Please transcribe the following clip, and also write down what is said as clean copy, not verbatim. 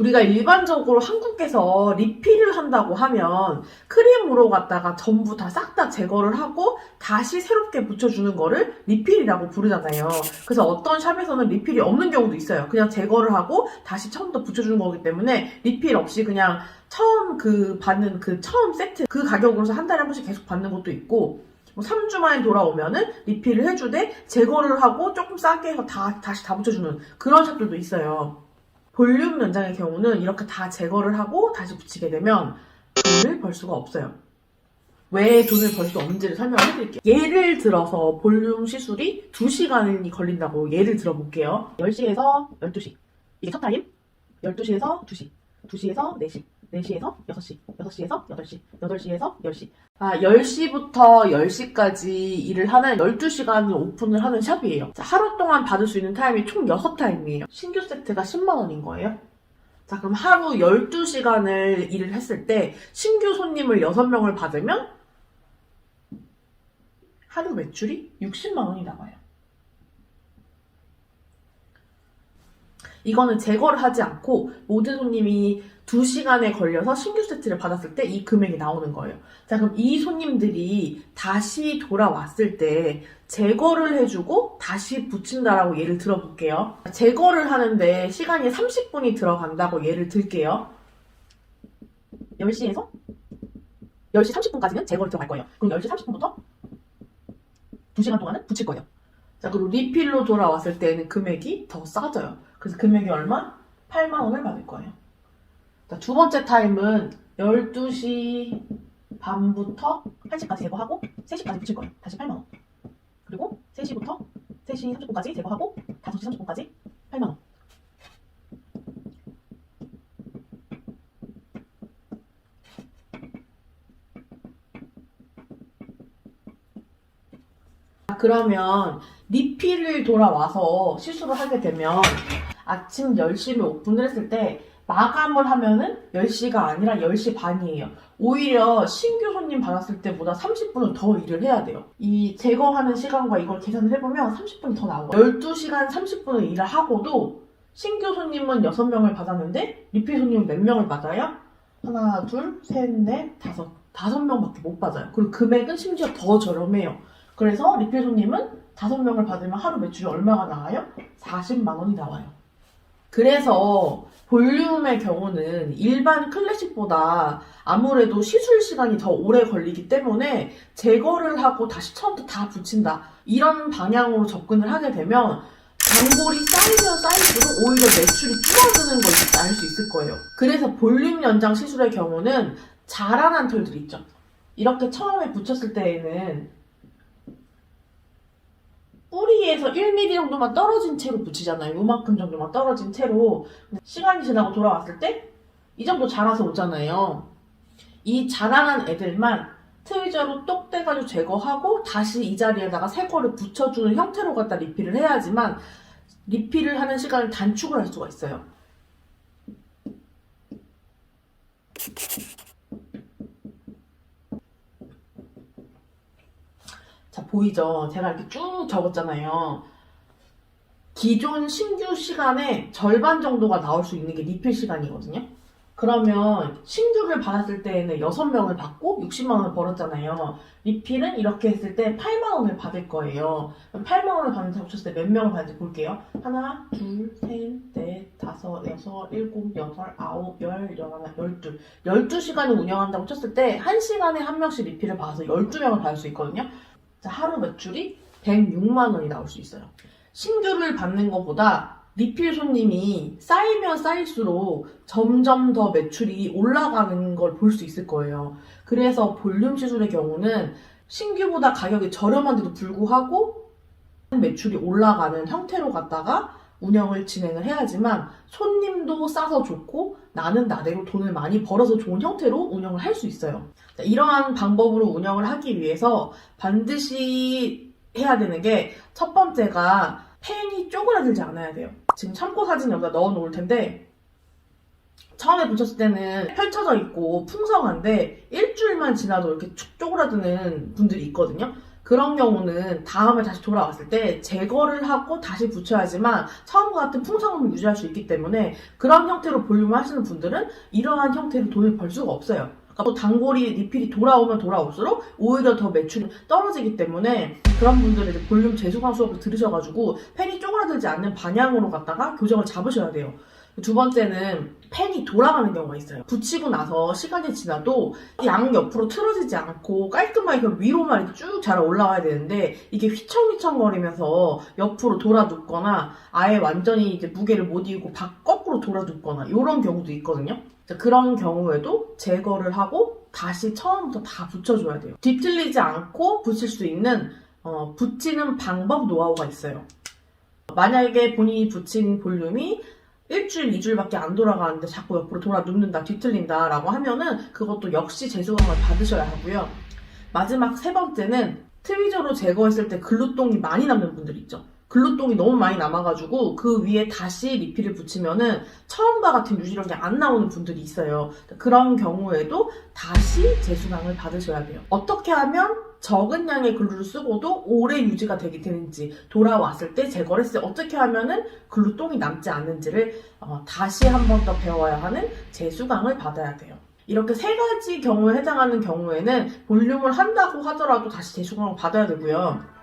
우리가 일반적으로 한국에서 리필을 한다고 하면 크림으로 갖다가 전부 다 싹 다 제거를 하고 다시 새롭게 붙여주는 거를 리필이라고 부르잖아요. 그래서 어떤 샵에서는 리필이 없는 경우도 있어요. 그냥 제거를 하고 다시 처음부터 붙여주는 거기 때문에 리필 없이 그냥 처음 받는 처음 세트 그 가격으로서 한 달에 한 번씩 계속 받는 것도 있고, 3주 만에 돌아오면은 리필을 해주되 제거를 하고 조금 싸게 해서 다시 다 붙여주는 그런 샵들도 있어요. 볼륨 연장의 경우는 이렇게 다 제거를 하고 다시 붙이게 되면 돈을 벌 수가 없어요. 왜 돈을 벌 수 없는지를 설명을 해드릴게요. 예를 들어서 볼륨 시술이 2시간이 걸린다고 예를 들어볼게요. 10시에서 12시. 이게 첫 타임. 12시에서 2시. 2시에서 4시. 4시에서 6시. 6시에서 8시. 8시에서 10시. 10시부터 10시까지 일을 하는 12시간을 오픈을 하는 샵이에요. 하루 동안 받을 수 있는 타임이 총 6타임이에요. 신규 세트가 10만원인 거예요. 자, 그럼 하루 12시간을 일을 했을 때 신규 손님을 6명을 받으면 하루 매출이 60만원이 나와요. 이거는 제거를 하지 않고 모든 손님이 2시간에 걸려서 신규 세트를 받았을 때 이 금액이 나오는 거예요. 자, 그럼 이 손님들이 다시 돌아왔을 때 제거를 해주고 다시 붙인다라고 예를 들어볼게요. 제거를 하는데 시간이 30분이 들어간다고 예를 들게요. 10시에서 10시 30분까지는 제거를 들어갈 거예요. 그럼 10시 30분부터 2시간 동안은 붙일 거예요. 자, 그리고 리필로 돌아왔을 때는 금액이 더 싸져요. 그래서 금액이 얼마? 8만원을 받을 거예요. 자, 두 번째 타임은 12시 반부터 1시까지 제거하고 3시까지 붙일 거예요. 다시 8만원. 그리고 3시부터 3시 30분까지 제거하고 5시 30분까지 8만원. 그러면 리필을 돌아와서 시술을 하게 되면 아침 10시에 오픈을 했을 때 마감을 하면은 10시가 아니라 10시 반이에요. 오히려 신규 손님 받았을 때보다 30분을 더 일을 해야 돼요. 이 제거하는 시간과 이걸 계산을 해보면 30분이 더 나와요. 12시간 30분을 일을 하고도 신규 손님은 6명을 받았는데 리필 손님은 몇 명을 받아요? 하나, 둘, 셋, 넷, 다섯 명밖에 못 받아요. 그리고 금액은 심지어 더 저렴해요. 그래서 리필 손님은 5명을 받으면 하루 매출이 얼마가 나와요? 40만원이 나와요. 그래서 볼륨의 경우는 일반 클래식보다 아무래도 시술 시간이 더 오래 걸리기 때문에 제거를 하고 다시 처음부터 다 붙인다, 이런 방향으로 접근을 하게 되면 단골이 쌓이면 쌓일수록 오히려 매출이 줄어드는 걸 알 수 있을 거예요. 그래서 볼륨 연장 시술의 경우는 자라난 털들 있죠. 이렇게 처음에 붙였을 때에는 뿌리에서 1mm 정도만 떨어진 채로 붙이잖아요. 요만큼 정도만 떨어진 채로. 시간이 지나고 돌아왔을 때 이 정도 자라서 오잖아요. 이 자라난 애들만 트위저로 똑 떼가지고 제거하고 다시 이 자리에다가 새 거를 붙여주는 형태로 갖다 리필을 해야지만 리필을 하는 시간을 단축을 할 수가 있어요. 자, 보이죠? 제가 이렇게 쭉 적었잖아요. 기존 신규 시간의 절반 정도가 나올 수 있는 게 리필 시간이거든요. 그러면 신규를 받았을 때에는 6명을 받고 60만원을 벌었잖아요. 리필은 이렇게 했을 때 8만원을 받을 거예요. 그럼 8만원을 받는다고 쳤을 때 몇 명을 받을지 볼게요. 하나, 둘, 셋, 넷, 다섯, 여섯, 일곱, 여덟, 아홉, 열, 열하나, 12. 12시간을 운영한다고 쳤을 때 1시간에 한 명씩 리필을 받아서 12명을 받을 수 있거든요. 자, 하루 매출이 106만원이 나올 수 있어요. 신규를 받는 것보다 리필 손님이 쌓이면 쌓일수록 점점 더 매출이 올라가는 걸 볼 수 있을 거예요. 그래서 볼륨 시술의 경우는 신규보다 가격이 저렴한데도 불구하고 매출이 올라가는 형태로 갖다가 운영을 진행을 해야지만 손님도 싸서 좋고 나는 나대로 돈을 많이 벌어서 좋은 형태로 운영을 할 수 있어요. 자, 이러한 방법으로 운영을 하기 위해서 반드시 해야 되는 게 첫 번째가 펜이 쪼그라들지 않아야 돼요. 지금 참고 사진 여기다 넣어 놓을 텐데 처음에 붙였을 때는 펼쳐져 있고 풍성한데 일주일만 지나도 이렇게 축 쪼그라드는 분들이 있거든요. 그런 경우는 다음에 다시 돌아왔을 때 제거를 하고 다시 붙여야지만 처음과 같은 풍성함을 유지할 수 있기 때문에 그런 형태로 볼륨을 하시는 분들은 이러한 형태로 돈을 벌 수가 없어요. 그러니까 또 단골이 리필이 돌아오면 돌아올수록 오히려 더 매출이 떨어지기 때문에 그런 분들은 이제 볼륨 재수강 수업을 들으셔가지고 팬이 쪼그라들지 않는 방향으로 갖다가 교정을 잡으셔야 돼요. 두 번째는 팬이 돌아가는 경우가 있어요. 붙이고 나서 시간이 지나도 양 옆으로 틀어지지 않고 깔끔하게 그 위로만 쭉 잘 올라와야 되는데 이게 휘청휘청거리면서 옆으로 돌아 눕거나 아예 완전히 이제 무게를 못 이기고 거꾸로 돌아 눕거나 이런 경우도 있거든요. 그런 경우에도 제거를 하고 다시 처음부터 다 붙여줘야 돼요. 뒤틀리지 않고 붙일 수 있는 붙이는 방법 노하우가 있어요. 만약에 본인이 붙인 볼륨이 일주일, 2주일밖에 안 돌아가는데 자꾸 옆으로 돌아 눕는다, 뒤틀린다 라고 하면은 그것도 역시 재수강을 받으셔야 하고요. 마지막 세 번째는 트위저로 제거했을 때 글루똥이 많이 남는 분들 있죠. 글루똥이 너무 많이 남아가지고 그 위에 다시 리필을 붙이면은 처음과 같은 유지력이 안 나오는 분들이 있어요. 그런 경우에도 다시 재수강을 받으셔야 돼요. 어떻게 하면 적은 양의 글루를 쓰고도 오래 유지가 되는지, 돌아왔을 때 제거를 했을 때 어떻게 하면은 글루똥이 남지 않는지를 다시 한 번 더 배워야 하는 재수강을 받아야 돼요. 이렇게 세 가지 경우에 해당하는 경우에는 볼륨을 한다고 하더라도 다시 재수강을 받아야 되고요.